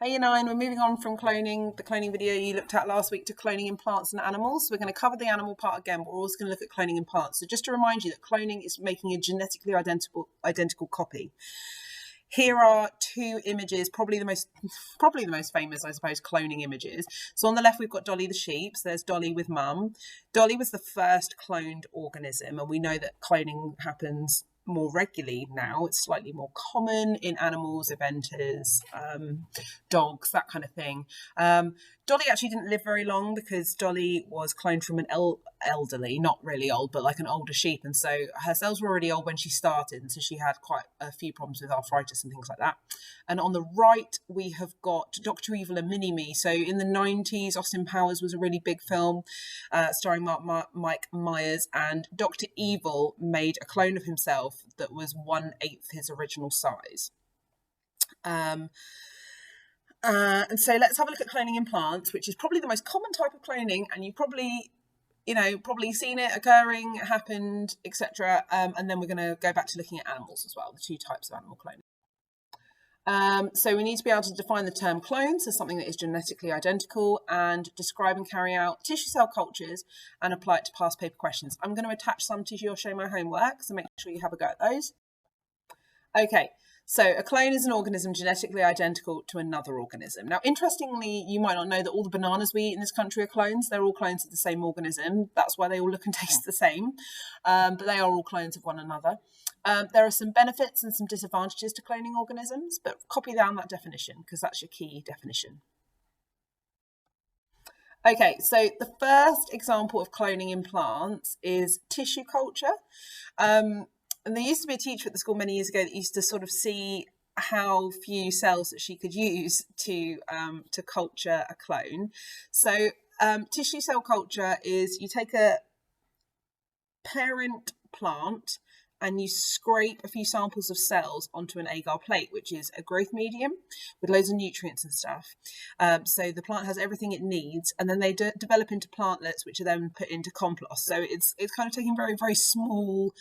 Hey, Nine, we're moving on from cloning, the cloning video you looked at last week, to cloning in plants and animals. So we're going to cover the animal part again, but we're also going to look at cloning in plants. So just to remind you that cloning is making a genetically identical copy. Here are two images, probably the most famous, I suppose, cloning images. So on the left, we've got Dolly the sheep. So there's Dolly with mum. Dolly was the first cloned organism, and we know that cloning happens more regularly now. It's slightly more common in animals, eventers, dogs, that kind of thing. Dolly actually didn't live very long because Dolly was cloned from an elderly, not really old, but like an older sheep. And so her cells were already old when she started. And so she had quite a few problems with arthritis and things like that. And on the right, we have got Dr. Evil and Mini-Me. So in the 90s, Austin Powers was a really big film starring Mike Myers. And Dr. Evil made a clone of himself that was 1/8 his original size. And so let's have a look at cloning in plants, which is probably the most common type of cloning, and you've probably seen it occurring, it happened, etc. And then we're going to go back to looking at animals as well, the two types of animal cloning. So we need to be able to define the term clones as something that is genetically identical, and describe and carry out tissue cell cultures and apply it to past paper questions. I'm going to attach some to your show my homework, so make sure you have a go at those. Okay. So a clone is an organism genetically identical to another organism. Now, interestingly, you might not know that all the bananas we eat in this country are clones. They're all clones of the same organism. That's why they all look and taste the same. But they are all clones of one another. There are some benefits and some disadvantages to cloning organisms, but copy down that definition because that's your key definition. Okay, so the first example of cloning in plants is tissue culture. And there used to be a teacher at the school many years ago that used to sort of see how few cells that she could use to culture a clone. So tissue cell culture is you take a parent plant and you scrape a few samples of cells onto an agar plate, which is a growth medium with loads of nutrients and stuff. So the plant has everything it needs, and then they develop into plantlets, which are then put into compost. So it's kind of taking very, very small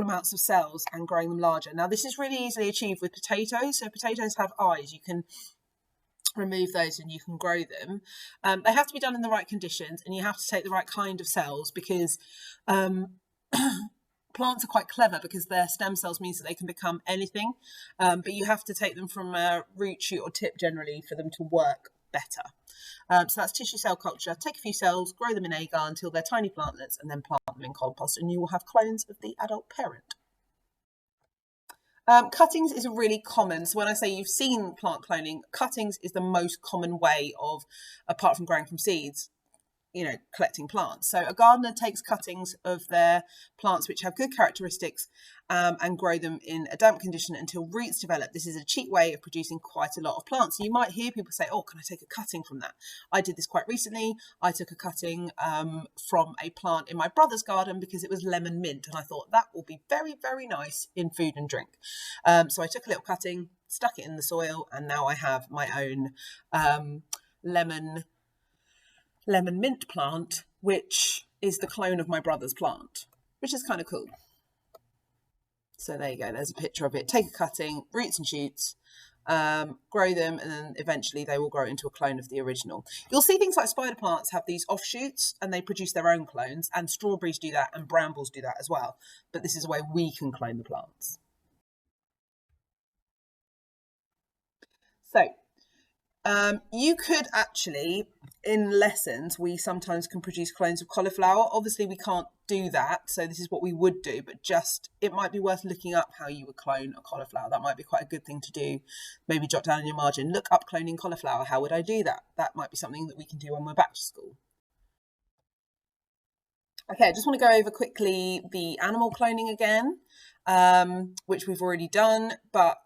amounts of cells and growing them larger. Now, this is really easily achieved with potatoes. So potatoes have eyes. You can remove those and you can grow them. They have to be done in the right conditions, and you have to take the right kind of cells because plants are quite clever because their stem cells means that they can become anything, but you have to take them from a root, shoot or tip generally for them to work better. So that's tissue cell culture. Take a few cells, grow them in agar until they're tiny plantlets, and then plant them in compost, and you will have clones of the adult parent. Cuttings is a really common, so when I say you've seen plant cloning, cuttings is the most common way of, apart from growing from seeds, collecting plants. So a gardener takes cuttings of their plants which have good characteristics and grow them in a damp condition until roots develop. This is a cheap way of producing quite a lot of plants. So you might hear people say, oh, can I take a cutting from that? I did this quite recently. I took a cutting from a plant in my brother's garden because it was lemon mint, and I thought that will be very, very nice in food and drink. So I took a little cutting, stuck it in the soil, and now I have my own lemon mint plant, which is the clone of my brother's plant, which is kind of cool. So there you go, there's a picture of it. Take a cutting, roots and shoots, grow them, and then eventually they will grow into a clone of the original. You'll see things like spider plants have these offshoots and they produce their own clones, and strawberries do that and brambles do that as well. But this is a way we can clone the plants. So you could actually, in lessons, we sometimes can produce clones of cauliflower. Obviously, we can't do that, so this is what we would do, but it might be worth looking up how you would clone a cauliflower. That might be quite a good thing to do. Maybe jot down in your margin, look up cloning cauliflower. How would I do that? That might be something that we can do when we're back to school. Okay, I just want to go over quickly the animal cloning again, which we've already done, but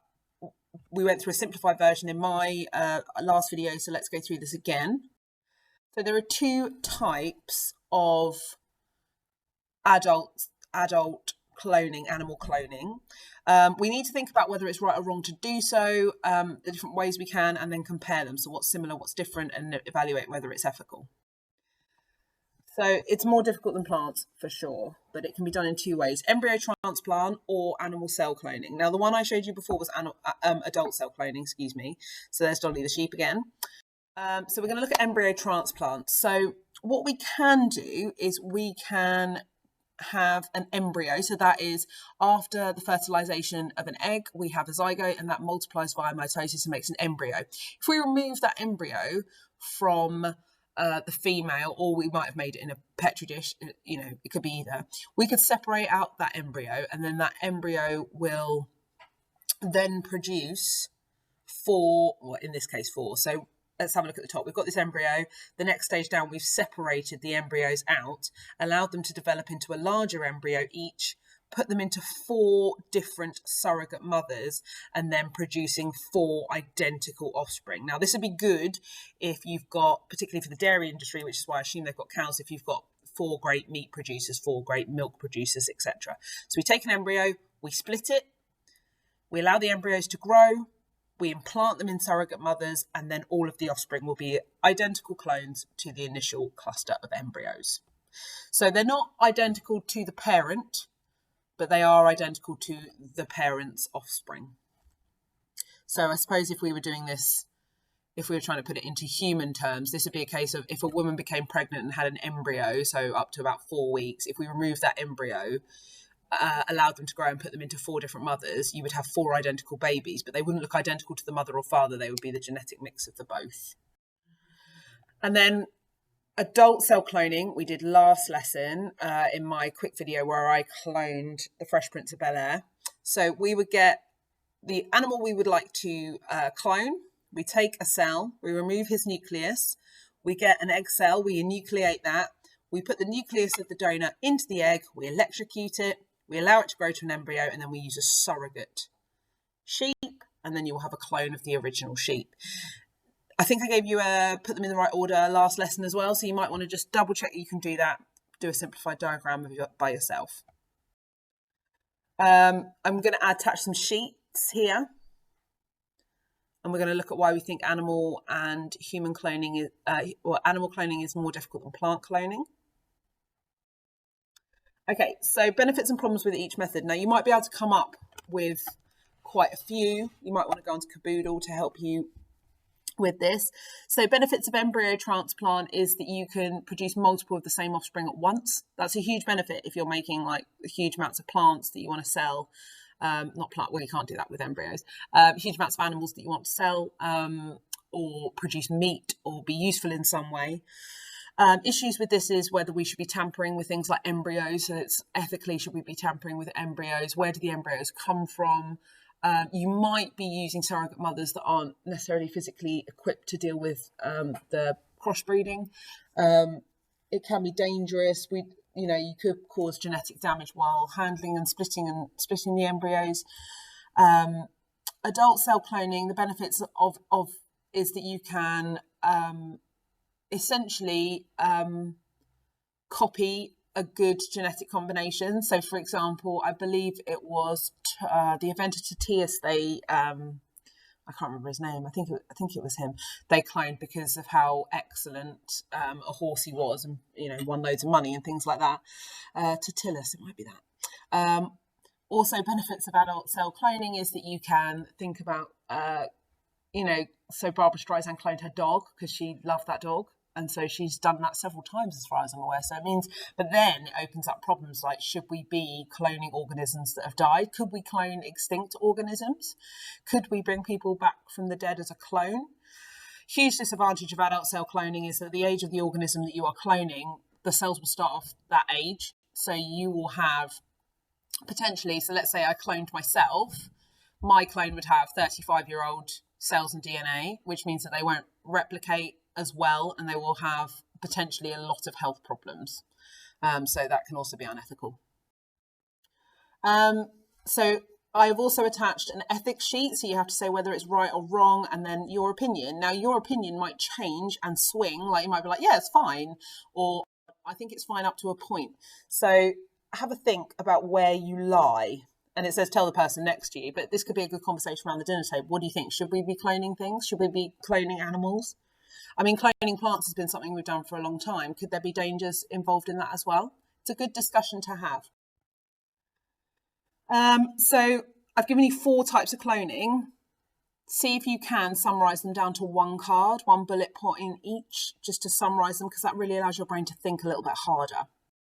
we went through a simplified version in my last video, so let's go through this again. So there are two types of adult cloning, animal cloning. We need to think about whether it's right or wrong to do so, the different ways we can, and then compare them. So what's similar, what's different, and evaluate whether it's ethical. So it's more difficult than plants for sure, but it can be done in two ways: embryo transplant or animal cell cloning. Now, the one I showed you before was adult cell cloning, excuse me. So there's Dolly the sheep again. So we're going to look at embryo transplant. So what we can do is we can have an embryo. So that is after the fertilization of an egg, we have a zygote, and that multiplies via mitosis and makes an embryo. If we remove that embryo from the female, or we might have made it in a petri dish, you know, it could be either, we could separate out that embryo, and then that embryo will then produce four, or in this case four. So let's have a look at the top. We've got this embryo. The next stage down, we've separated the embryos out, allowed them to develop into a larger embryo each, put them into four different surrogate mothers, and then producing four identical offspring. Now, this would be good if you've got, particularly for the dairy industry, which is why I assume they've got cows, if you've got four great meat producers, four great milk producers, etc. So we take an embryo, we split it, we allow the embryos to grow, we implant them in surrogate mothers, and then all of the offspring will be identical clones to the initial cluster of embryos. So they're not identical to the parent, but they are identical to the parent's offspring. So I suppose if we were doing this, if we were trying to put it into human terms, this would be a case of if a woman became pregnant and had an embryo, so up to about 4 weeks, if we remove that embryo, allowed them to grow and put them into four different mothers, you would have four identical babies, but they wouldn't look identical to the mother or father. They would be the genetic mix of the both. And then adult cell cloning, we did last lesson in my quick video where I cloned the Fresh Prince of Bel-Air. So we would get the animal we would like to clone. We take a cell, we remove his nucleus, we get an egg cell, we enucleate that, we put the nucleus of the donor into the egg, we electrocute it, we allow it to grow to an embryo, and then we use a surrogate sheep, and then you will have a clone of the original sheep. I think I gave you put them in the right order last lesson as well, so you might want to just double check that you can do that, do a simplified diagram by yourself. I'm going to attach some sheets here, and we're going to look at why we think animal and human cloning is, animal cloning is more difficult than plant cloning. Okay, so benefits and problems with each method. Now, you might be able to come up with quite a few. You might want to go onto Caboodle to help you with this. So benefits of embryo transplant is that you can produce multiple of the same offspring at once. That's a huge benefit if you're making like huge amounts of plants that you want to sell. Not plant, well, you can't do that with embryos. Huge amounts of animals that you want to sell or produce meat or be useful in some way. Issues with this is whether we should be tampering with things like embryos. So it's ethically, should we be tampering with embryos? Where do the embryos come from? You might be using surrogate mothers that aren't necessarily physically equipped to deal with the crossbreeding. It can be dangerous. You could cause genetic damage while handling and splitting the embryos. Adult cell cloning, the benefits of is that you can essentially copy a good genetic combination. So, for example, I believe it was the inventor Tatius. I can't remember his name. I think it was him. They cloned because of how excellent a horse he was, and won loads of money and things like that. Tatilis, it might be that. Also, benefits of adult cell cloning is that you can think about, so Barbara Streisand cloned her dog because she loved that dog. And so she's done that several times as far as I'm aware. So it means, but then it opens up problems like, should we be cloning organisms that have died? Could we clone extinct organisms? Could we bring people back from the dead as a clone? Huge disadvantage of adult cell cloning is that the age of the organism that you are cloning, the cells will start off that age. So you will have potentially, so let's say I cloned myself, my clone would have 35-year-old cells and DNA, which means that they won't replicate as well, and they will have potentially a lot of health problems. So that can also be unethical. So I've also attached an ethics sheet, so you have to say whether it's right or wrong, and then your opinion. Now, your opinion might change and swing. Like, you might be like, yeah, it's fine, or I think it's fine up to a point. So have a think about where you lie. And it says tell the person next to you, but this could be a good conversation around the dinner table. What do you think? Should we be cloning things? Should we be cloning animals? I mean, cloning plants has been something we've done for a long time. Could there be dangers involved in that as well? It's a good discussion to have. So I've given you 4 types of cloning. See if you can summarise them down to one bullet point in each, just to summarise them, because that really allows your brain to think a little bit harder.